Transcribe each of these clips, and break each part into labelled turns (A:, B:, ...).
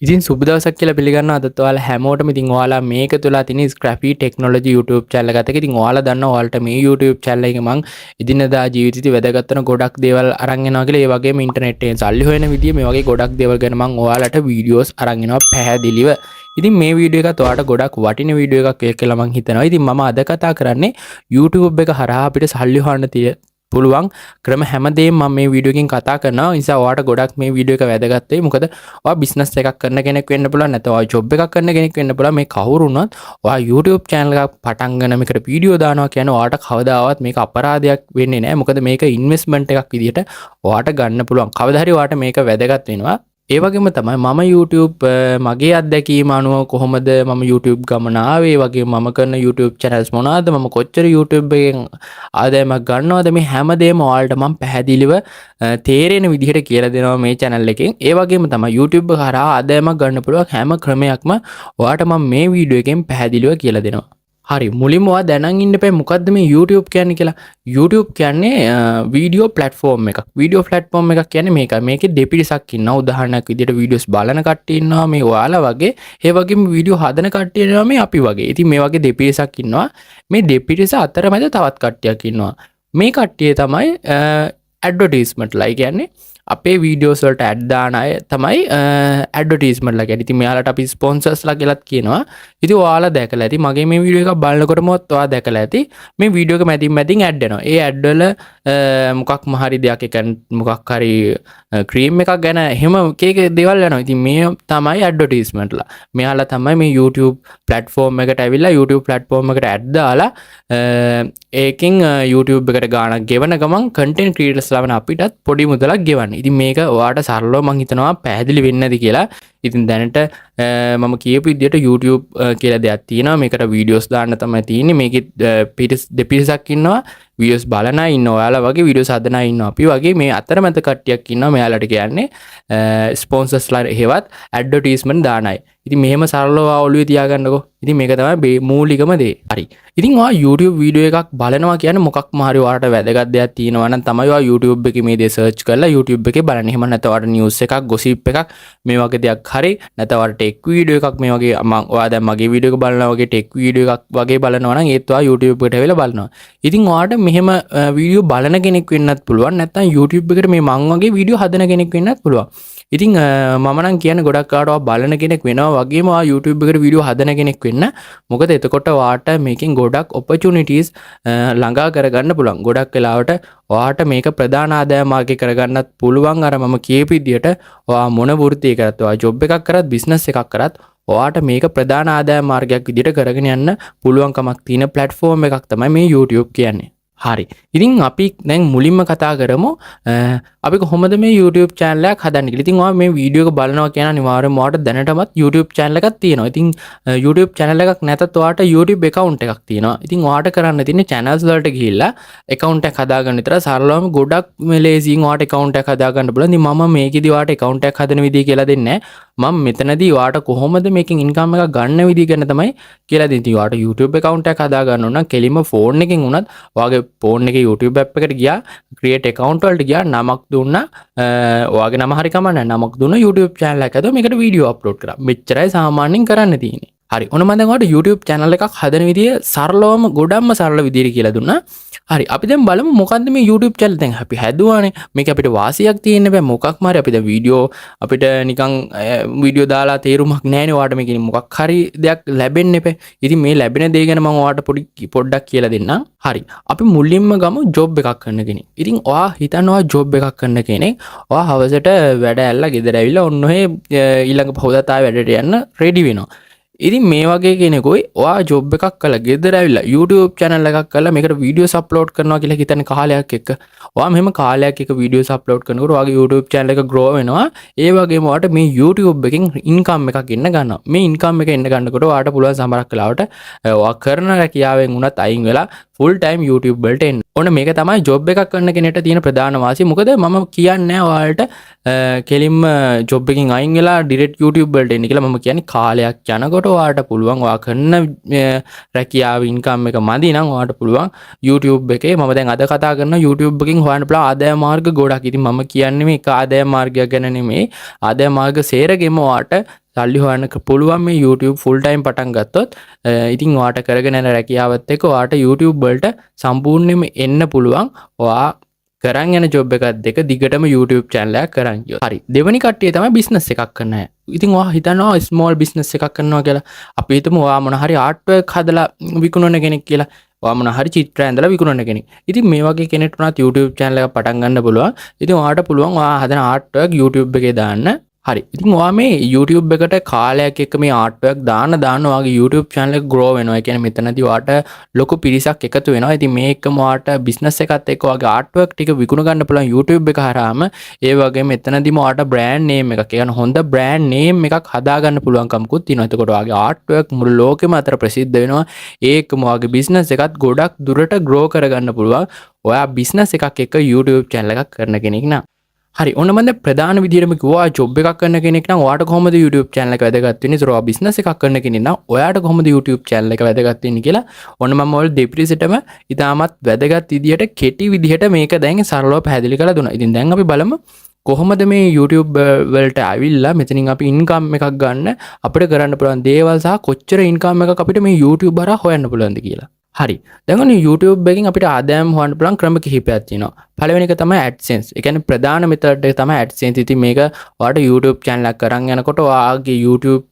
A: ඉතින් සුබ දවසක් කියලා පිළිගන්නවා අදත් ඔයාලා හැමෝටම. ඉතින් ඔයාලා මේක තුලා තියෙන ස්ක්‍රැපි ටෙක්නොලොජි YouTube channel එකත් එක්ක ඉතින් ඔයාලා දන්නවා ඔයාලට මේ YouTube channel එකේ මම එදිනදා ජීවිතේදී වැදගත් වෙන ගොඩක් දේවල් අරන් එනවා කියලා. ඒ වගේම ඉන්ටර්නෙට් එකෙන් සල්ලි හොයන විදිය මේ වගේ ගොඩක් දේවල් ගැන මම ඔයාලට වීඩියෝස් අරන් එනවා පැහැදිලිව. ඉතින් මේ වීඩියෝ එකත් ඔයාලට ගොඩක් වටින වීඩියෝ එකක් කියලා මම හිතනවා. ඉතින් මම අද කතා කරන්නේ YouTube එක හරහා අපිට සල්ලි හොයන්න පුළුවන් ක්‍රම හැමදේම මම මේ වීඩියෝ එකකින් කතා කරනවා. ඒ නිසා ඔයාලට ගොඩක් මේ වීඩියෝ එක වැදගත් වෙයි. මොකද ඔයා බිස්නස් එකක් කරන කෙනෙක් වෙන්න පුළුවන්, නැත්නම් ඔයා ජොබ් එකක් කරන කෙනෙක් වෙන්න පුළුවන්. මේ කවුරු වුණත් ඔයා YouTube channel එකක් පටන් ගන්න මේකට වීඩියෝ දානවා කියන්නේ ඔයාට කවදාවත් මේක අපරාධයක් වෙන්නේ නැහැ. මොකද මේක ඉන්වෙස්ට්මන්ට් එකක් විදියට ඔයාට ගන්න පුළුවන්. කවදා හරි ඔයාට මේක වැදගත් වෙනවා. ඒ වගේම තමයි මම YouTube මගේ අත්දැකීම අනුව කොහොමද මම YouTube ගමන ආවේ, ඒ වගේම මම කරන YouTube channels මොනවාද, මම කොච්චර YouTube එකෙන් ආදායමක් ගන්නවද, මේ හැමදේම ඔයාලට මම පැහැදිලිව තේරෙන විදිහට කියලා දෙනවා මේ channel එකෙන්. ඒ වගේම තමයි YouTube කරා ආදායමක් ගන්න පුළුවන් හැම ක්‍රමයක්ම ඔයාට මම මේ වීඩියෝ එකෙන් පැහැදිලිව කියලා දෙනවා. හරි, මුලින්ම ඔයා දැනන් ඉන්න එපා මොකද්ද මේ YouTube කියන්නේ කියලා. YouTube කියන්නේ වීඩියෝ ප්ලැට්ෆෝම් එකක්. වීඩියෝ ප්ලැට්ෆෝම් එකක් කියන්නේ මේකයි. මේකේ දෙපිරිසක් ඉන්නවා. උදාහරණයක් විදිහට වීඩියෝස් බලන කට්ටිය ඉන්නවා මේ ඔයාලා වගේ. ඒ වගේම වීඩියෝ හදන කට්ටිය ඉන්නවා මේ අපි වගේ. ඉතින් මේ වගේ දෙපිරිසක් ඉන්නවා. මේ දෙපිරිස අතරමැද තවත් කට්ටියක් ඉන්නවා. මේ කට්ටිය තමයි ඇඩ්වර්ටයිස්මන්ට්ලා කියන්නේ අපේ වීඩියෝස් වලට ඇඩ් දාන අය තමයි ඇඩ්වර්ටයිස්මන්ට්ලා කියන්නේ. ඉතින් මෙයාලට අපි ස්පොන්සර්ස්ලා කියලාත් කියනවා. ඉතින් ඔයාලා දැකලා ඇති මගේ මේ වීඩියෝ එක බලනකොටමත් ඔයා දැකලා ඇති මේ වීඩියෝ එක මැදින් ඇඩ් එනවා. ඒ ඇඩ් වල මොකක්ම හරි දෙයක්, ඒ කියන්නේ මොකක් හරි ක්‍රීම් එකක් ගැන එහෙම කේක දේවල් යනවා. ඉතින් මේ තමයි ඇඩ්වර්ටයිස්මන්ට්ලා. මෙයාලා තමයි මේ YouTube platform එකට ඇවිල්ලා YouTube platform එකට ඇඩ් දාලා ඒකෙන් YouTube එකට ගාණක් ගෙවන ගමන් content creators ලා වෙන අපිටත් පොඩි මුදලක් ගෙවන්න. ඉතින් මේක ඔයාට සරලව මම හිතනවා පැහැදිලි වෙන්නේ නැති කියලා. ඉතින් දැනට මම කියපු විදිහට YouTube කියලා දෙයක් තියෙනවා. මේකට වීඩියෝස් දාන්න තමයි තියෙන්නේ. මේකේ දෙපිරිසක් ඉන්නවා. වීඩියෝස් බලන අය ඉන්නවා, ඔයාලා වගේ වීඩියෝස් හදන අය ඉන්නවා, අපි වගේ මේ අතරමැද කට්ටියක් ඉන්නවා. මෙයාලට කියන්නේ ස්පොන්සර්ස්ලා හේවත් ඇඩ්වර්ටයිස්මන්ට් දාන අය. ඉතින් මෙහෙම සරලව ඔළුවේ තියාගන්නකෝ. ඉතින් මේක තමයි මූලිකම දේ. හරි. ඉතින් ඔයා YouTube වීඩියෝ එකක් බලනවා කියන්නේ මොකක්ම හරි ඔයාලට වැදගත් දෙයක් තියෙනවා නම් තමයි ඔයා YouTube එකේ මේ දේ සර්ච් කරලා YouTube එකේ බලන්නේ. එහෙම නැත්නම් ඔයාලට නිවුස් එකක්, ගොසිප් එකක් මේ වගේ දෙයක් හරි, නැත්නම් ඔයාලට ටෙක් වීඩියෝ එකක් මේ වගේ ඔයා දැන් මගේ වීඩියෝ එක බලනවා වගේ ටෙක් වීඩියෝ එකක් වගේ බලනවා නම් ඒත් ඔයා YouTube එකට ඇවිල්ලා බලනවා. ඉතින් ඔයාට මෙහෙම වීඩියෝ බලන කෙනෙක් වෙන්නත් පුළුවන්, නැත්නම් YouTube එකට මේ මං වගේ වීඩියෝ හදන කෙනෙක් වෙන්නත් පුළුවන්. ඉතින් මම නම් කියන්නේ ගොඩක් කාට බලන කෙනෙක් වෙනවා වගේම ඔයා YouTube එකට වීඩියෝ හදන කෙනෙක් වෙන්න. මොකද එතකොට ඔයාට මේකෙන් ගොඩක් opportunities ළඟා කරගන්න පුළුවන්. ගොඩක් වෙලාවට ඔයාට මේක ප්‍රධාන ආදායම මාර්ගය කරගන්නත් පුළුවන්. අර මම කියපු විදිහට ඔයා මොන වෘත්තිය කරත්, ඔයා ජොබ් එකක් කරත්, බිස්නස් එකක් කරත් ඔයාට මේක ප්‍රධාන ආදායම මාර්ගයක් විදිහට කරගෙන යන්න පුළුවන්කමක් තියෙන platform එකක් තමයි මේ YouTube කියන්නේ. හරි. ඉතින් අපි දැන් මුලින්ම කතා කරමු අපි කොහොමද මේ YouTube channel එකක් හදන්නේ කියලා. ඉතින් ඔයා මේ වීඩියෝ එක බලනවා කියන අනිවාර්යයෙන්ම ඔයාට දැනටමත් YouTube channel එකක් තියෙනවා. ඉතින් YouTube channel එකක් නැතත් ඔයාට YouTube account එකක් තියෙනවා. ඉතින් ඔයාට කරන්න තියෙන්නේ channels වලට ගිහිල්ලා account එකක් හදාගන්න විතර. සරලවම ගොඩක් ලේසියෙන් ඔයාට account එකක් හදාගන්න පුළුවන්. ඉතින් මම මේකෙදි ඔයාට account එකක් හදන විදිය කියලා දෙන්නේ නැහැ. මම මෙතනදී ඔයාට කොහොමද මේකෙන් income එකක් ගන්න විදිය ගැන තමයි කියලා දෙන්නේ. ඉතින් ඔයාට YouTube account එකක් හදාගන්න ඕන නම් කෙලින්ම phone එකෙන් උනත් ඔයාගේ ෆෝන් එකේ YouTube app එකට ගියා, create account වලට ගියා, නමක් දුන්නා, ඔයාගේ නම හරි කමන්නේ නමක් දුන්නා, YouTube channel එකක් හදුවා, මේකට වීඩියෝ අප්ලෝඩ් කරා. මෙච්චරයි සාමාන්‍යයෙන් කරන්න තියෙන්නේ. හරි. ඔන්න මම දැන් ඔයාලට YouTube channel එකක් හදන විදිය සරලවම ගොඩක්ම සරල විදියට කියලා දුන්නා. හරි. අපි දැන් බලමු මොකද්ද මේ YouTube channel දැන් අපි හැදුවානේ. මේක අපිට වාසියක් තියෙන්න බෑ. මොකක්ම හරි අපි දැන් වීඩියෝ අපිට නිකන් වීඩියෝ දාලා තේරුමක් නැහැනේ. ඔයාලට මේකෙන් මොකක් හරි දෙයක් ලැබෙන්න එපේ. ඉතින් මේ ලැබෙන දේ ගැන මම ඔයාලට පොඩ්ඩක් කියලා දෙන්නම්. හරි. අපි මුලින්ම ගමු ජොබ් එකක් කරන කෙනෙක්. ඉතින් ඔයා හිතනවා ජොබ් එකක් කරන කෙනෙක්. ඔයා හවසට වැඩ ඇල්ලලා ගෙදර ඇවිල්ලා ඔන්න ඔය ඊළඟ පහුවදා තාම වැඩට යන්න රෙඩි වෙනවා. ඉතින් මේ වගේ කෙනෙකුයි ඔයා ජොබ් එකක් කළා ගෙදර ඇවිල්ලා YouTube channel එකක් කරලා මේකට වීඩියෝස් අප්ලෝඩ් කරනවා කියලා හිතන්නේ කාලයක් එක්ක. ඔයා මෙහෙම කාලයක් එක්ක වීඩියෝස් අප්ලෝඩ් කරනකොට ඔයාගේ YouTube channel එක grow වෙනවා. ඒ වගේම ඔයාට මේ YouTube එකෙන් income එකක් එන්න ගන්නවා. මේ income එක එන්න ගන්නකොට ඔයාට පුළුවන් සමහරක් වෙලාවට ඔයා කරන රැකියාවෙන් උනත් අයින් වෙලා full time YouTube වලට එන්න. ඔන්න මේක තමයි ජොබ් එකක් කරන කෙනෙක්ට තියෙන ප්‍රධාන වාසිය. මොකද මම කියන්නේ ඔයාලට කෙලින්ම ජොබ් එකකින් අයින් වෙලා ඩිරෙක්ට් YouTube වලට එන්න කියලා. මම කියන්නේ කාලයක් යනකොට ඔයාට පුළුවන් ඔයා කරන රැකියාව ඉන්කම් එක මදි නම් ඔයාට පුළුවන් YouTube එකේ මම දැන් අද කතා කරන YouTube එකකින් හොයන්න පුළුවන් ආදායම මාර්ග ගොඩක්. ඉතින් මම කියන්නේ මේක ආදායම මාර්ගයක් ගැන නෙමෙයි. ආදායම මාර්ග සේරගෙම ඔයාට සල්ලි හොයන්න පුළුවන් මේ YouTube full time පටන් ගත්තොත්. ඉතින් ඔයාට කරගෙන යන රැකියාවත් එක්ක ඔයාට YouTube වලට සම්පූර්ණයෙන්ම එන්න පුළුවන්. ඔයා කරන් යන ජොබ් එකත් දෙක දිගටම YouTube channel එකක් කරන් ගියොත්. හරි. දෙවෙනි කට්ටිය තමයි business එකක් කරන අය. ඉතින් ඔයා හිතනවා small business එකක් කරනවා කියලා. අපි හිතමු ඔයා මොන හරි art work හදලා විකුණන කෙනෙක් කියලා. ඔයා මොන හරි චිත්‍ර ඇඳලා විකුණන කෙනෙක්. ඉතින් මේ වගේ කෙනෙක්ට උනත් YouTube channel එකක් පටන් ගන්න පුළුවන්. ඉතින් ඔයාට පුළුවන් ඔයා හදන art work YouTube එකේ දාන්න. හරි. ඉතින් ඔයා මේ YouTube එකට කාලයක් එක්ක මේ art work දාන්න ඔයාගේ YouTube channel එක grow වෙනවා. ඒ කියන්නේ මෙතනදී ඔයාට ලොකු පිරිසක් එකතු වෙනවා. ඉතින් මේ එක්කම ඔයාට business එකත් එක්ක ඔයාගේ art work ටික විකුණ ගන්න පුළුවන් YouTube එක හරහාම. ඒ වගේම මෙතනදීම ඔයාට brand name එකක්, ඒ කියන්නේ හොඳ brand name එකක් හදා ගන්න පුළුවන්කමකුත් තියෙනවා. එතකොට ඔයාගේ art work මුළු ලෝකෙම අතර ප්‍රසිද්ධ වෙනවා. ඒ එක්කම ඔයාගේ business එකත් ගොඩක් දුරට grow කරගන්න පුළුවන්. ඔයා business එකක් එක්ක YouTube channel එකක් කරන කෙනෙක් නම්. හරි. ඔන්න මම ප්‍රධාන විදිහටම කිව්වා ජොබ් එකක් කරන කෙනෙක් නම් ඔයාට කොහොමද YouTube channel එක වැදගත් වෙන්නේ? ඒතර ඔයා business එකක් කරන කෙනෙක් නම් ඔයාට කොහොමද YouTube channel එක වැදගත් වෙන්නේ කියලා ඔන්න මම ඔයාලට දෙපිරිසටම ඉතාමත් වැදගත් විදිහට කෙටි විදිහට මේක දැන් සරලව පැහැදිලි කරලා දුන්නා. ඉතින් දැන් අපි බලමු කොහොමද මේ YouTube වලට ඇවිල්ලා මෙතනින් අපි ඉන්කම් එකක් ගන්න අපිට කරන්න පුළුවන් දේවල් සහ කොච්චර ඉන්කම් එකක් අපිට මේ YouTube හරහා හොයන්න පුළුවන්ද කියලා. හරි. දැන් ඔන්න YouTube එකකින් අපිට ආදායම් හොයන්න පුළුවන් ක්‍රම කිහිපයක් තියෙනවා. පළවෙනි එක තමයි AdSense. ඒ කියන්නේ ප්‍රධාන මෙතඩ් එක තමයි AdSense. ඉතින් මේක ඔයාට YouTube channel එකක් කරන් යනකොට ඔයාගේ YouTube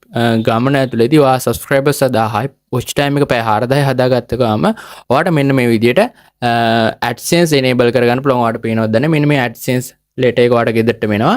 A: ගමන ඇතුළේදී ඔයා subscribers 1000යි watch time එක පැය 4000යි හදාගත්ත ගාම ඔයාට මෙන්න මේ විදිහට AdSense enable කරගන්න පුළුවන්. ඔයාට පේනවද දැන් මෙන්න මේ AdSense ලේටර් එක ඔයාට ගෙදරට වෙනවා.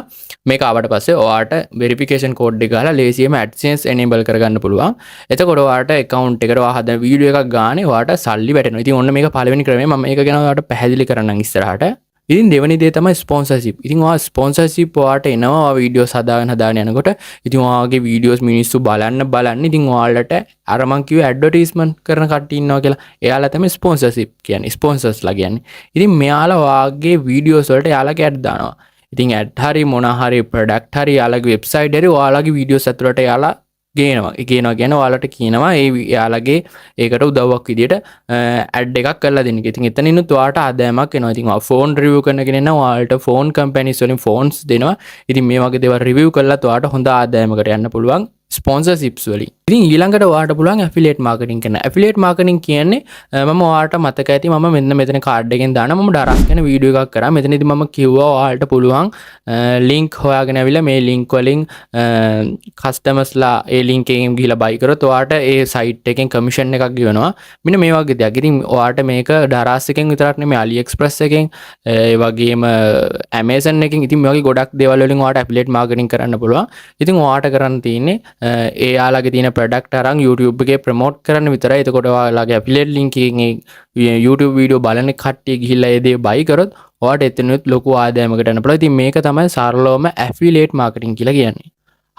A: මේක ආවට පස්සේ ඔයාට verification code එක ගහලා ලේසියෙම AdSense enable කරගන්න පුළුවන්. එතකොට ඔයාට account එකට ඔයා හදන වීඩියෝ එකක් ගානේ ඔයාට සල්ලි වැටෙනවා. ඉතින් ඔන්න මේක පළවෙනි ක්‍රමය. මම මේක ගැන ඔයාට පැහැදිලි කරන්නම් ඉස්සරහට. ඉතින් දෙවෙනි දේ තමයි ස්පොන්සර්ෂිප්. ඉතින් ඔයා ස්පොන්සර්ෂිප් ඔයාට එනවා ඔයා වීඩියෝස් හදාගෙන යනකොට. ඉතින් ඔයාගේ වීඩියෝස් මිනිස්සු බලන්න ඉතින් ඔයාලට අර මං කිව්වේ ඇඩ්වර්ටයිස්මන්ට් කරන කට්ටිය ඉන්නවා කියලා. එයාලා තමයි ස්පොන්සර්ෂිප් කියන්නේ. ස්පොන්සර්ස්ලා කියන්නේ. ඉතින් මෙයාලා ඔයාගේ වීඩියෝස් වලට එයාලගේ ඇඩ් දානවා. ඉතින් ඇඩ් හරි මොන හරි ප්‍රොඩක්ට් හරි එයාලගේ වෙබ්සයිට් එකේ ඔයාලගේ වීඩියෝස් ඇතුළට එයාලා ගේනවා. කියන ඔයාලට කියනවා ඒ එයාලගේ ඒකට උදව්වක් විදියට ඇඩ් එකක් කරලා දෙන්න. ඉතින් එතනිනුත් ඔයාට ආදායමක් එනවා. ඉතින් ඔයා ෆෝන් රිවිව් කරන කෙනෙක් නම් ඔයාලට ෆෝන් කම්පැනිස් වලින් ෆෝන්ස් දෙනවා. ඉතින් මේ වගේ දේවල් රිවිව් කරලා ඔයාට හොඳ ආදායමකට යන්න පුළුවන් ස්පොන්සර්ෂිප්ස් වලින්. ඉතින් ඊළඟට ඔයාට පුළුවන් ඇෆිලියේට් මාකටිං කරන්න. ඇෆිලියේට් මාකටිං කියන්නේ මම ඔයාලට මතක ඇති මම මෙතන කාඩ් එකෙන් දාන මම ඩරක් ගැන වීඩියෝ එකක් කරා. මෙතනදී මම කිව්වා ඔයාලට පුළුවන් ලින්ක් හොයාගෙන ඇවිල්ලා මේ ලින්ක් වලින් කස්ටමර්ස්ලා ඒ ලින්ක් එකෙන් ගිහිලා බයි කරොත් ඔයාට ඒ සයිට් එකෙන් කමිෂන් එකක් ගෙවනවා. මෙන්න මේ වගේ දෙයක්. ඉතින් ඔයාට මේක ඩරාස් එකෙන් විතරක් නෙමෙයි AliExpress එකෙන් ඒ වගේම Amazon එකෙන් ඉතින් මේ වගේ ගොඩක් දේවල් වලින් ඔයාට ඇෆිලියේට් මාකටිං කරන්න පුළුවන්. ඉතින් ඔයාට කරන්න තියෙන්නේ එයාලගේ තියෙන ප්‍රොඩක්ට් අරන් YouTube එකේ ප්‍රොමෝට් කරන්න විතරයි. එතකොට ඔයාලගේ ඇෆිලියේට් ලින්ක් එකෙන් YouTube වීඩියෝ බලන කට්ටිය ගිහිල්ලා ඒ දේ බයි කරොත් ඔයාට එතනත් ලොකු ආදායමකට යන්න පුළුවන්. ඉතින් මේක තමයි සරලවම ඇෆිලියේට් මාකටිං කියලා කියන්නේ.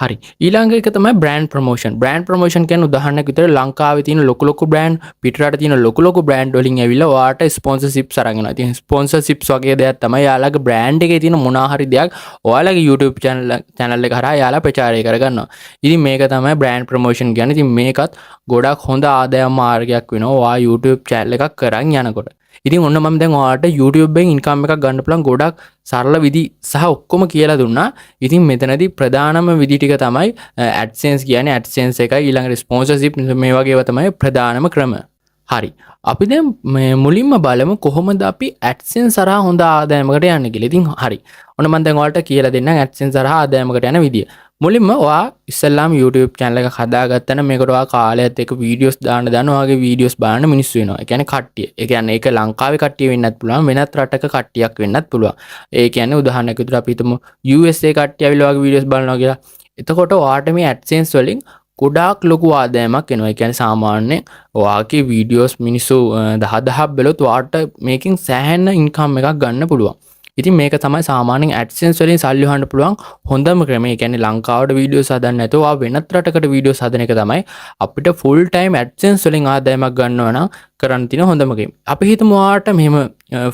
A: හරි. ඊළඟ එක තමයි brand promotion. brand promotion කියන්නේ උදාහරණයක් විදිහට ලංකාවේ තියෙන ලොකු brand පිටරට තියෙන ලොකු brand වලින් ඇවිල්ලා ඔයාට sponsorships අරන් එනවා. ඉතින් sponsorships වගේ දෙයක් තමයි යාළගේ brand එකේ තියෙන මොනවා හරි දෙයක් ඔයාලගේ YouTube channel එක හරහා යාළා ප්‍රචාරය කරගන්නවා. ඉතින් මේක තමයි brand promotion කියන්නේ. ඉතින් මේකත් ගොඩක් හොඳ ආදායම් මාර්ගයක් වෙනවා ඔයා YouTube channel එකක් කරන් යනකොට. ඉතින් ඔන්න මම දැන් ඔයාලට YouTube එකෙන් ඉන්කම් එකක් ගන්න පුළුවන් ගොඩක් සරල විදි සහ ඔක්කොම කියලා දුන්නා. ඉතින් මෙතනදී ප්‍රධානම විදි ටික තමයි AdSense කියන්නේ. AdSense එකයි ඊළඟට sponsorship මේ වගේ ඒවා තමයි ප්‍රධානම ක්‍රම. හරි. අපි දැන් මුලින්ම බලමු කොහොමද අපි AdSense හරහා හොඳ ආදායමකට යන්නේ කියලා. ඉතින් හරි. ඔන්න මම දැන් ඔයාලට කියලා දෙන්නම් AdSense හරහා ආදායමකට යන විදිය. මුලින්ම ඔයා ඉස්සෙල්ලාම YouTube channel එකක් හදාගත්තා නම් මේකට ඔයා කාලයත් එක්ක වීඩියෝස් දාන්න ඔයාගේ වීඩියෝස් බලන්න මිනිස්සු වෙනවා. ඒ කියන්නේ කට්ටිය. ඒ කියන්නේ ඒක ලංකාවේ කට්ටිය වෙන්නත් පුළුවන් වෙනත් රටක කට්ටියක් වෙන්නත් පුළුවන්. ඒ කියන්නේ උදාහරණයක් විදිහට අපි හිතමු USA කට්ටිය ඇවිල්ලා ඔයාගේ වීඩියෝස් බලනවා කියලා. එතකොට ඔයාට මේ AdSense වලින් ගොඩාක් ලොකු ආදායමක් එනවා. ඒ කියන්නේ සාමාන්‍යයෙන් ඔයාගේ වීඩියෝස් මිනිස්සු 10,000ක් බැලුවොත් ඔයාට මේකෙන් සෑහෙන ඉන්කම් එකක් ගන්න පුළුවන්. ඉතින් මේක තමයි සාමාන්‍යයෙන් AdSense වලින් සල්ලි හොයන්න පුළුවන් හොඳම ක්‍රමය. ඒ කියන්නේ ලංකාවට වීඩියෝස් හදන්න නැතුව ආ වෙනත් රටකට වීඩියෝස් හදන එක තමයි අපිට full time AdSense වලින් ආදායමක් ගන්නවා නම් කරන්න තියෙන හොඳම ක්‍රමය. අපි හිතමු ඔයාට මෙහෙම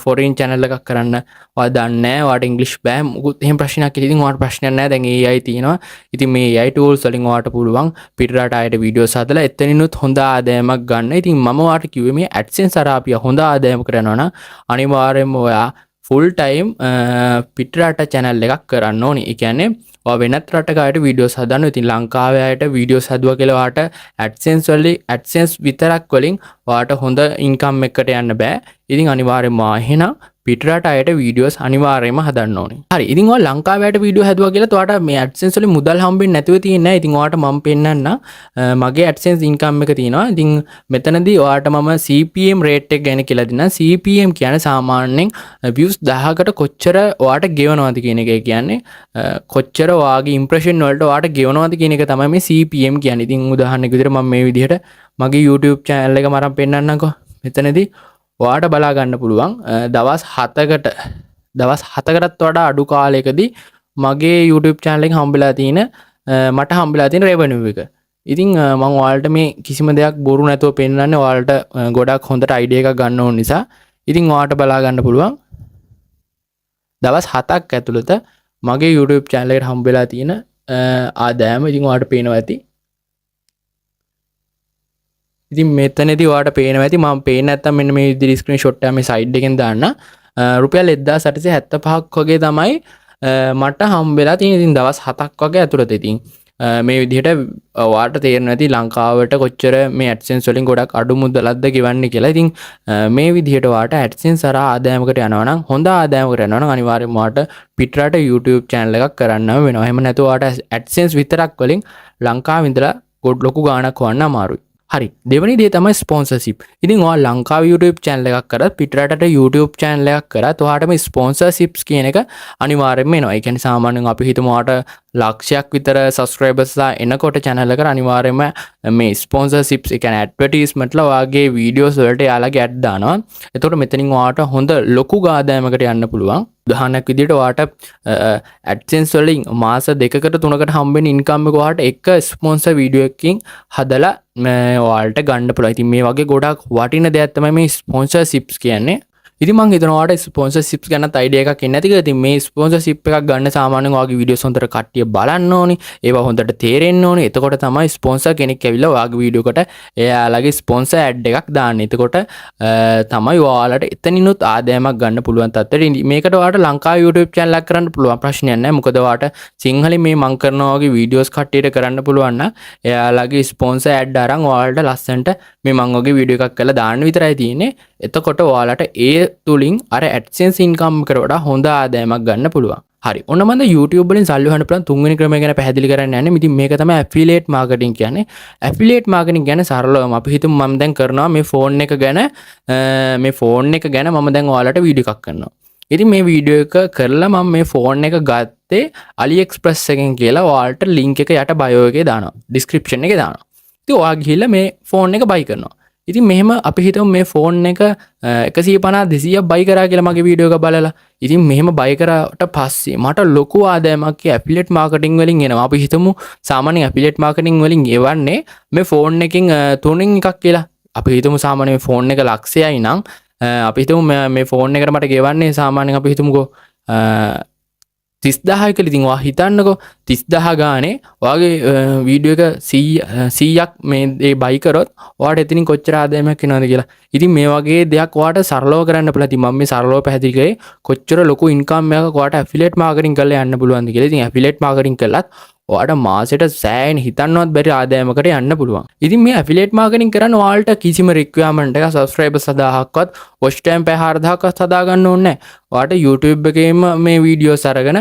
A: foreign channel එකක් කරන්න ඔයා දන්නේ නැහැ. ඔයාට English බෑ. මොකුත් එහෙම ප්‍රශ්නයක් ඉතින් ඔයාට ප්‍රශ්නයක් නැහැ. දැන් AI තියෙනවා. ඉතින් මේ AI tools වලින් ඔයාට පුළුවන් පිටරට ආයෙත් වීඩියෝස් හදලා එතනිනුත් හොඳ ආදායමක් ගන්න. ඉතින් මම ඔයාට කිව්වේ මේ AdSense හරහා අපි හොඳ ආදායමක් කරනවා නම් අනිවාර්යයෙන්ම ඔයා ෆුල් ටයිම් පිටරට channel එකක් කරන්න ඕනි. ඒ කියන්නේ ඔයා වෙනත් රටක අයට වීඩියෝස් හදන්න. ඉතින් ලංකාවේ අයට වීඩියෝස් හදුවා කියලා ඔයාට AdSense විතරක් වලින් ඔයාට හොඳ ඉන්කම් එකකට යන්න බෑ. ඉතින් අනිවාර්යයෙන්ම එහෙනම් පිටරට අයට වීඩියෝස් අනිවාර්යයෙන්ම හදන්න ඕනේ. හරි. ඉතින් ඔයා ලංකාවේ අයට වීඩියෝ හදුවා කියලා ඔයාට මේ AdSense වලින් මුදල් හම්බෙන්නේ නැතුව තියෙන්නේ නැහැ. ඉතින් ඔයාට මම පෙන්නන්න මගේ AdSense ඉන්කම් එක තියෙනවා. ඉතින් මෙතනදී ඔයාට මම CPM rate එක ගැන කියලා දෙන්නම්. CPM කියන්නේ සාමාන්‍යයෙන් views 1000කට කොච්චර ඔයාට ගෙවනවද කියන එක. කියන්නේ කොච්චර ඔයාගේ impression වලට ඔයාට ගෙවනවද කියන එක තමයි මේ CPM කියන්නේ. ඉතින් උදාහරණයක් විදිහට මම මේ විදිහට මගේ YouTube channel එක මරන් පෙන්නන්නම්කෝ. මෙතනදී ඔයාට බලා ගන්න පුළුවන් දවස් 7කටත් වඩා අඩු කාලයකදී මගේ YouTube channel එකෙන් හම්බෙලා තියෙන මට හම්බෙලා තියෙන revenue එක. ඉතින් මම ඔයාලට මේ කිසිම දෙයක් බොරු නැතුව පෙන්නන්නේ ඔයාලට ගොඩක් හොඳට idea එකක් ගන්න ඕන නිසා. ඉතින් ඔයාට බලා ගන්න පුළුවන් දවස් 7ක් ඇතුළත මගේ YouTube channel එකට හම්බෙලා තියෙන ආදායම. ඉතින් ඔයාට පේනවා ඇති. ඉතින් මෙතනදී ඔයාට පේනවා ඇති මම පේන්නේ නැත්තම් මෙන්න මේ විදිහට ස්ක්‍රීන්ෂොට් එක මේ සයිඩ් එකෙන් දාන්න. රුපියල් 1875ක් වගේ තමයි මට හම්බෙලා තියෙන්නේ. ඉතින් දවස් 7ක් වගේ ඇතුළත. ඉතින් මේ විදිහට ඔයාට තේරෙනවා ඇති ලංකාවට කොච්චර මේ AdSense වලින් ගොඩක් අඩු මුදලක්ද ගෙවන්නේ කියලා. ඉතින් මේ විදිහට ඔයාට AdSense හරහා ආදායමකට යනවා නම් හොඳ ආදායමකට යනවා නම් අනිවාර්යයෙන්ම ඔයාට පිටරට YouTube channel එකක් කරන්න වෙනවා. එහෙම නැතුව ඔයාට AdSense විතරක් වලින් ලංකාවේ ඉඳලා ලොකු ගාණක් වන්න අමාරුයි. හරි. දෙවෙනි දේ තමයි ස්පොන්සර්ෂිප්. ඉතින් ඔයා ලංකාවේ YouTube channel එකක් කරත් පිටරටට YouTube channel එකක් කරත් ඔයාට මේ ස්පොන්සර්ෂිප්ස් කියන එක අනිවාර්යයෙන්ම එනවා. ඒ කියන්නේ සාමාන්‍යයෙන් අපි හිතමු ඔයාට ලක්ෂයක් විතර සබස්ක්‍රයිබර්ස්ලා එනකොට channel එකට අනිවාර්යයෙන්ම මේ ස්පොන්සර්ෂිප්ස් ඒ කියන්නේ ඇඩ්වර්ටයිස්මන්ට්ලා ඔයාගේ වීඩියෝස් වලට යාළගේ ඇඩ් දානවා. එතකොට මෙතනින් ඔයාට හොඳ ලොකු ආදායමකට යන්න පුළුවන්. උදාහරණයක් විදිහට ඔයාට AdSense වලින් මාස 2කට 3කට හම්බෙන ඉන්කම් එක ඔයාට එක ස්පොන්සර් වීඩියෝ එකකින් හදලා ඔයාලට ගන්න පුළුවන්. ඉතින් මේ වගේ ගොඩක් වටින දෙයක් තමයි මේ ස්පොන්සර්ෂිප්ස් කියන්නේ. ඉතින් මම හිතනවා ඔයාලට ස්පොන්සර්ෂිප්ස් ගැන අයිඩියා එකක් එන්නේ නැති කියලා. ඉතින් මේ ස්පොන්සර්ෂිප් එකක් ගන්න සාමාන්‍යයෙන් ඔයාගේ වීඩියෝස් හොඳට කට්ටිය බලන්න ඕනේ. ඒවා හොඳට තේරෙන්න ඕනේ. එතකොට තමයි ස්පොන්සර් කෙනෙක් ඇවිල්ලා ඔයාගේ වීඩියෝ එකට එයාලගේ ස්පොන්සර් ඇඩ් එකක් දාන්නේ. එතකොට තමයි ඔයාලට එතනිනුත් ආදායමක් ගන්න පුළුවන් තත්ත්වෙට. මේකට ඔයාලට ලංකාවේ YouTube channel එකක් කරන්න පුළුවන් ප්‍රශ්නයක් නැහැ. මොකද ඔයාලට සිංහලෙන් මේ මං කරනවා වගේ වීඩියෝස් කට්ටියට කරන්න පුළුවන් නම් එයාලගේ ස්පොන්සර් ඇඩ් අරන් ඔයාලට ලස්සනට මේ මං වගේ වීඩියෝ එකක් කරලා දාන්න විතරයි තියෙන්නේ. එතකොට ඔයාලට ඒ තුලින් අර AdSense ඉන්කම් එකට වඩා හොඳ ආදායමක් ගන්න පුළුවන්. හරි. ඔන්න මම YouTube වලින් සල්ලි හොයන්න පුළුවන් තුන්වෙනි ක්‍රමය ගැන පැහැදිලි කරන්න යන්නේ. ඉතින් මේක තමයි affiliate marketing කියන්නේ. affiliate marketing කියන්නේ සරලවම අපි හිතමු මම දැන් කරනවා මේ ෆෝන් එක ගැන මම දැන් ඔයාලට වීඩියෝ එකක් කරනවා. ඉතින් මේ වීඩියෝ එක කරලා මම මේ ෆෝන් එක ගත්තේ AliExpress එකෙන් කියලා ඔයාලට link එක යට bio එකේ දානවා. description එකේ දානවා. ඉතින් ඔයා ගිහිල්ලා මේ ෆෝන් එක buy කරනවා. ඉතින් මෙහෙම අපි හිතමු මේ ෆෝන් එක 150 200ක් buy කරා කියලා මගේ වීඩියෝ එක බලලා. ඉතින් මෙහෙම buy කරාට පස්සේ මට ලොකු ආදායමක් affiliate marketing වලින් එනවා. අපි හිතමු සාමාන්‍යයෙන් affiliate marketing වලින් එවන්නේ මේ ෆෝන් එකකින් 3න් එකක් කියලා. අපි හිතමු සාමාන්‍යයෙන් ෆෝන් එක ලක්ෂයයි නම් අපි හිතමු මේ ෆෝන් එකට මට ගෙවන්නේ සාමාන්‍යයෙන් අපි හිතමුකෝ 30000 කියලා. ඉතින් ඔයා හිතන්නකෝ 30000 ගානේ ඔයාගේ වීඩියෝ එක 100ක් මේ ඒ buy කරොත් ඔයාට එතනින් කොච්චර ආදායමක් එනවද කියලා. ඉතින් මේ වගේ දෙයක් ඔයාට සරලව කරන්න පුළුවන්. ඉතින් මම මේ සරලව පැහැදිලි කරේ කොච්චර ලොකු ඉන්කම් එකක් ඔයාට affiliate marketing කරලා යන්න පුළුවන්ද කියලා. ඉතින් affiliate marketing කළත් ඔයාට මාසෙට සෑහෙන හිතන්නවත් බැරි ආදායමකට යන්න පුළුවන්. ඉතින් මේ affiliate marketing කරන්න ඔයාලට කිසිම requirement එකක් subscribers 1000ක්වත් watch time 4000ක්වත් හදා ගන්න ඕනේ නැහැ. ඔයාට YouTube එකේම මේ වීඩියෝස් අරගෙන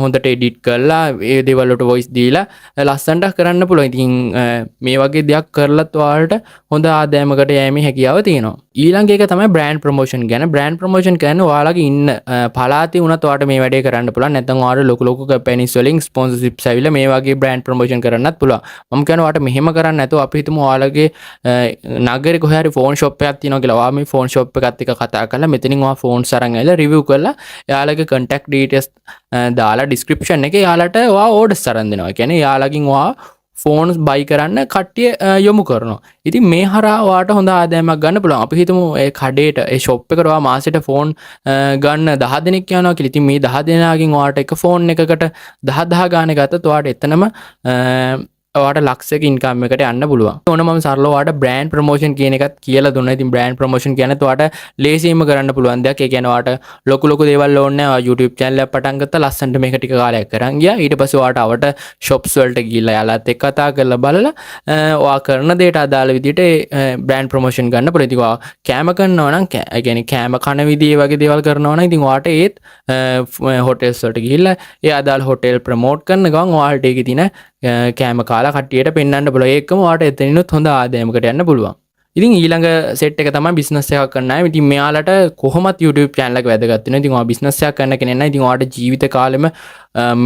A: හොඳට edit කරලා ඒ දේවල් වලට voice දීලා ලස්සනට කරන්න පුළුවන්. ඉතින් මේ වගේ දෙයක් කරලත් ඔයාලට හොඳ ආදායමකට යෑමේ හැකියාව තියෙනවා. ඊළඟ එක තමයි brand promotion ගැන. brand promotion කියන්නේ ඔයාලගේ ඉන්න පළාතේ වුණත් ඔයාලට මේ වැඩේ කරන්න පුළුවන්. නැත්නම් ඔයාලට ලොකු companies වලින් sponsorships ඇවිල්ලා මේ වගේ brand promotion කරන්නත් පුළුවන්. මම කියනවා ඔයාලට මෙහෙම කරන්න නැතුව අපි හිතමු ඔයාලගේ නගරේ කොහේ හරි phone shop එකක් තියෙනවා කියලා. ඔයා මේ phone shop එකත් එක්ක කතා කරලා මෙතනින් ඔයා phones අරන් ඇවිල්ලා review කරලා එයාලගේ contact details දාලා description එකේ එයාලට ඔයා orders අරන් දෙනවා. ඒ කියන්නේ එයාලකින් ඔයා ෆෝන්ස් buy කරන්න කට්ටිය යොමු කරනවා. ඉතින් මේ හරහා ඔයාට හොඳ ආදායමක් ගන්න පුළුවන්. අපි හිතමු ඒ කඩේට ඒ shop එකට ඔයා මාසෙට ෆෝන් ගන්න 10 දෙනෙක් යනවා කියලා. ඉතින් මේ 10 දෙනාගෙන් ඔයාට එක ෆෝන් එකකට 10000 ගානේ ගත්තොත් ඔයාට එතනම ඔයාට ලක්ෂයක ඉන්කම් එකට යන්න පුළුවන්. ඕන මම සරලව ඔයාට බ්‍රෑන්ඩ් ප්‍රොමෝෂන් කියන එකත් කියලා දුන්නා. ඉතින් බ්‍රෑන්ඩ් ප්‍රොමෝෂන් කියන්නේ ඔයාට ලේසියෙන්ම කරන්න පුළුවන් දෙයක්. ඒ කියන්නේ ඔයාට ලොකු දේවල් ඕනේ නැහැ. ඔයා YouTube channel එකක් පටන් ගත්තා ලස්සනට මේක ටික කාලයක් කරන් ගියා. ඊට පස්සේ ඔයාට අවට shops වලට ගිහිල්ලා යාළුවත් එක්ක කතා කරලා බලලා ඔයා කරන දේට අදාළ විදිහට බ්‍රෑන්ඩ් ප්‍රොමෝෂන් ගන්න පුළුවන්. ඉතින් ඔයා කෑම කරනවා නම් ඒ කියන්නේ කෑම කන විදිය වගේ දේවල් කරනවා නම් ඉතින් ඔයාට ඒත් හොටෙල්ස් වලට ගිහිල්ලා ඒ අදාළ හොටෙල් ප්‍රමෝට් කරන ගමන් ඔයාලට ඒකේ තියෙන කෑම කාලා කට්ටියට පෙන්වන්න පුළුවන්. ඒකම ඔයාට එතනිනුත් හොඳ ආදායමකට යන්න පුළුවන්. ඉතින් ඊළඟ සෙට් එක තමයි බිස්නස් එකක් කරන්න ආවේ. ඉතින් මෙයාලට කොහොමත් YouTube channel එක වැදගත් වෙනවා. ඉතින් ඔයා බිස්නස් එකක් කරන්න කෙනෙක් නම් ඉතින් ඔයාට ජීවිත කාලෙම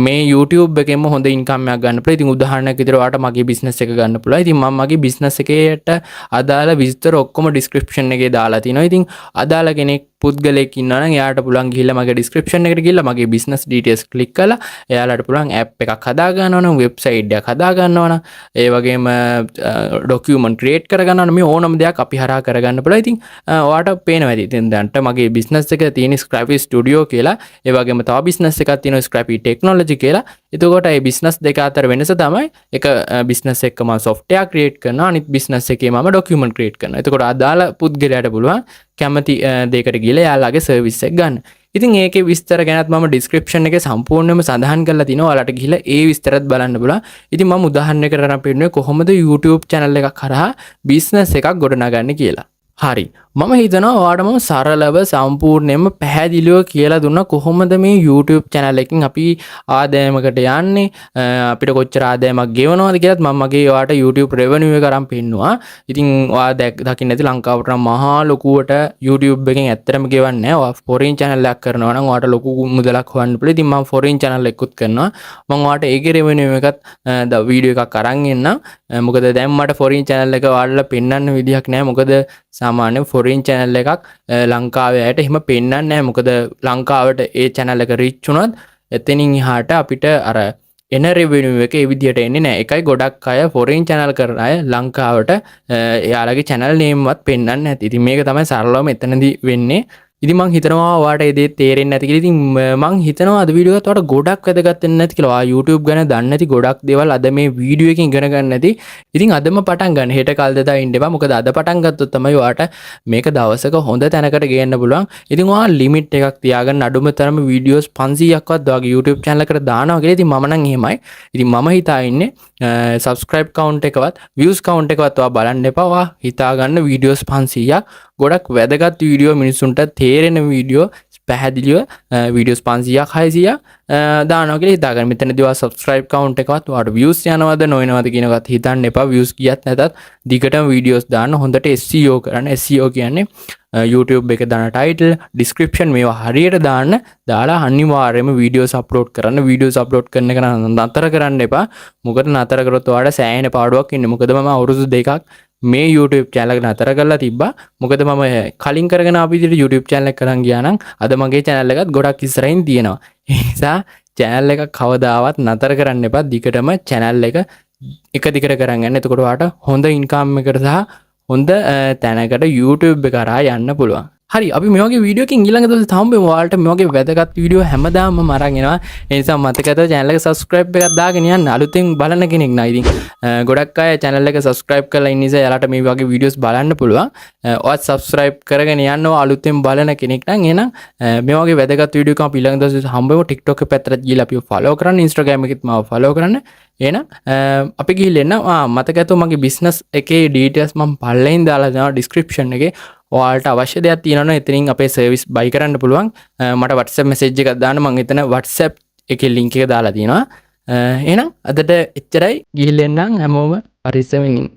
A: මේ YouTube එකෙන්ම හොඳ ඉන්කම් එකක් ගන්න පුළුවන්. ඉතින් උදාහරණයක් විදිහට ඔයාට මගේ බිස්නස් එක ගන්න පුළුවන්. ඉතින් මම මගේ බිස්නස් එකේට අදාළ විස්තර ඔක්කොම description එකේ දාලා තිනවා. ඉතින් අදාළ කෙනෙක් පුද්ගලයෙක් ඉන්නවා නම් එයාට පුළුවන් ගිහිල්ලා මගේ description එකට ගිහිල්ලා මගේ business details click කරලා එයාලට පුළුවන් app එකක් හදා ගන්නවා නම් website එකක් හදා ගන්නවා නම් ඒ වගේම document create කර ගන්නවා නම් මේ ඕනම දෙයක් අපි හරහා කරගන්න පුළුවන්. ඉතින් ඔයාට පේනවා ඇති. ඉතින් දැන්ට මගේ business එක තියෙන Scrappy Studio කියලා. ඒ වගේම තව business එකක් තියෙනවා Scrappy Technology කියලා. එතකොට මේ business දෙක අතර වෙනස තමයි එක business එකක මම software create කරනවා අනිත් business එකේ මම document create කරනවා. එතකොට අදාළ පුද්ගලයාට පුළුවන් කැමති දෙයකට ගිහලා යාළුවාගේ සර්විස් එක ගන්න. ඉතින් ඒකේ විස්තර ගැනත් මම description එකේ සම්පූර්ණයෙන්ම සඳහන් කරලා තිනවා. ඔයාලට ගිහලා ඒ විස්තරත් බලන්න පුළුවන්. ඉතින් මම උදාහරණයකට අරන් පෙන්නන්නේ කොහොමද YouTube channel එකක් කරා business එකක් ගොඩනගන්නේ කියලා. හරි. මම හිතනවා ඔයාට මම සරලව සම්පූර්ණයෙන්ම පැහැදිලිව කියලා දුන්නා කොහොමද මේ YouTube channel එකකින් අපි ආදායමකට යන්නේ අපිට කොච්චර ආදායමක් ගෙවනවද කියලාත් මම මගේ ඔයාට YouTube revenue එක අරන් පෙන්නුවා. ඉතින් ඔයා දකින්න නැති ලංකාවට නම් මහා ලොකුවට YouTube එකෙන් ඇත්තටම ගෙවන්නේ නැහැ. ඔයා foreign channel එකක් කරනවා නම් ඔයාට ලොකු මුදලක් හොයන්න පුළුවන්. ඉතින් මම foreign channel එකකුත් කරනවා. මම ඔයාට ඒකේ revenue එකත් වීඩියෝ එකක් අරන් එන්නම්. මොකද දැන් මට foreign channel එක ඔයාලට පෙන්වන්න විදිහක් නැහැ. මොකද සාමාන්‍ය foreign channel එකක් ලංකාවේ අයට එහෙම පෙන්වන්නේ නැහැ. මොකද ලංකාවට ඒ channel එක reach වුණොත් එතනින් එහාට අපිට අර එන revenue එක ඒ විදිහට එන්නේ නැහැ. ඒකයි ගොඩක් අය foreign channel කරන අය ලංකාවට එයාලගේ channel name වත් පෙන්වන්නේ නැති. ඉතින් මේක තමයි සරලවම එතනදී වෙන්නේ. ඉතින් මං හිතනවා ඔයාට ඒ දේ තේරෙන්නේ නැති කියලා. ඉතින් මං හිතනවා අද වීඩියෝ එකත් ඔයාට ගොඩක් වැදගත් වෙන්නේ නැති කියලා. ඔයා YouTube ගැන දන්නේ නැති ගොඩක් දේවල් අද මේ වීඩියෝ එකෙන් ඉගෙන ගන්න නැති. ඉතින් අදම පටන් ගන්න. හෙට කල් දෙදා ඉන්න එපා. මොකද අද පටන් ගත්තොත් තමයි ඔයාට මේක දවසක හොඳ තැනකට ගේන්න පුළුවන්. ඉතින් ඔයා ලිමිට් එකක් තියාගන්න අඩුම තරම වීඩියෝස් 500ක්වත් ඔයාගේ YouTube channel එකට දානවා කියලා. ඉතින් මම නම් එහෙමයි. ඉතින් මම හිතා ඉන්නේ subscribe count එකවත් views count එකවත් ඔයා බලන්න එපා. ඔයා හිතා ගන්න වීඩියෝස් 500ක් ගොඩක් වැදගත් වීඩියෝ මිනිසුන්ට තේරෙන වීඩියෝ පැහැදිලිව වීඩියෝස් 500ක් 600ක් දානවා කියලා හිතාගන්න. මෙතනදී ඔයා subscribe count එකවත් ඔයාට views යනවද නොයනවද කියන එකත් හිතන්න එපා. views ගියත් නැතත් දිගටම වීඩියෝස් දාන්න. හොඳට SEO කරන්න. SEO කියන්නේ YouTube එක දාන title description මේවා හරියට දාලා අනිවාර්යයෙන්ම වීඩියෝස් අප්ලෝඩ් කරන්න. වීඩියෝස් අප්ලෝඩ් කරන එක නතර කරන්න එපා. මොකද නතර කරොත් ඔයාට සෑහෙන පාඩුවක් ඉන්නේ. මොකද මම අවුරුදු දෙකක් මේ YouTube channel එක නතර කරලා තිබ්බා. මොකද මම කලින් කරගෙන ආපු විදිහට YouTube channel එක කරන් ගියා නම් අද මගේ channel එකත් ගොඩක් ඉස්සරහින් තියෙනවා. ඒ නිසා channel එක කවදාවත් නතර කරන්න එපා. දිගටම channel එක එක දිගට කරන් යන්න. එතකොට ඔයාට හොඳ income එකකට සහ හොඳ තැනකට YouTube එක කරා යන්න පුළුවන්. හරි අපි මේ වගේ වීඩියෝ එකකින් ඊළඟ දවසේ හම්බෙමු. ඔයාලට මේ වගේ වැදගත් වීඩියෝ හැමදාම මම අරන් එනවා. ඒ නිසා මතකද channel එක subscribe එකක් දාගෙන යන්න. අලුතෙන් බලන කෙනෙක් නම් ඉතින් ගොඩක් අය channel එක subscribe කරලා ඉන්න නිසා එයාලට මේ වගේ වීඩියෝස් බලන්න පුළුවන්. ඔයත් subscribe කරගෙන යන්න අලුතෙන් බලන කෙනෙක් නම් එහෙනම් මේ වගේ වැදගත් වීඩියෝ එකක් අපි ඊළඟ දවසේ හම්බෙමු. TikTok එක පැත්තට ගිහලා අපිව follow කරන්න. Instagram එකෙත් මාව follow කරන්න. එහෙනම් අපි ගිහින් එන්න. මතකද මගේ business එකේ details මම පල්ලෙන් දාලා දෙනවා description එකේ. ඔයාලට අවශ්‍ය දෙයක් තියෙනවා නම් එතනින් අපේ සර්විස් buy කරන්න පුළුවන්. මට WhatsApp message එකක් දාන්න. මම එතන WhatsApp එකේ link එක දාලා තියෙනවා. එහෙනම් අදට එච්චරයි. ගිහින් එන්නම් හැමෝම පරිස්සමෙන් ඉන්න.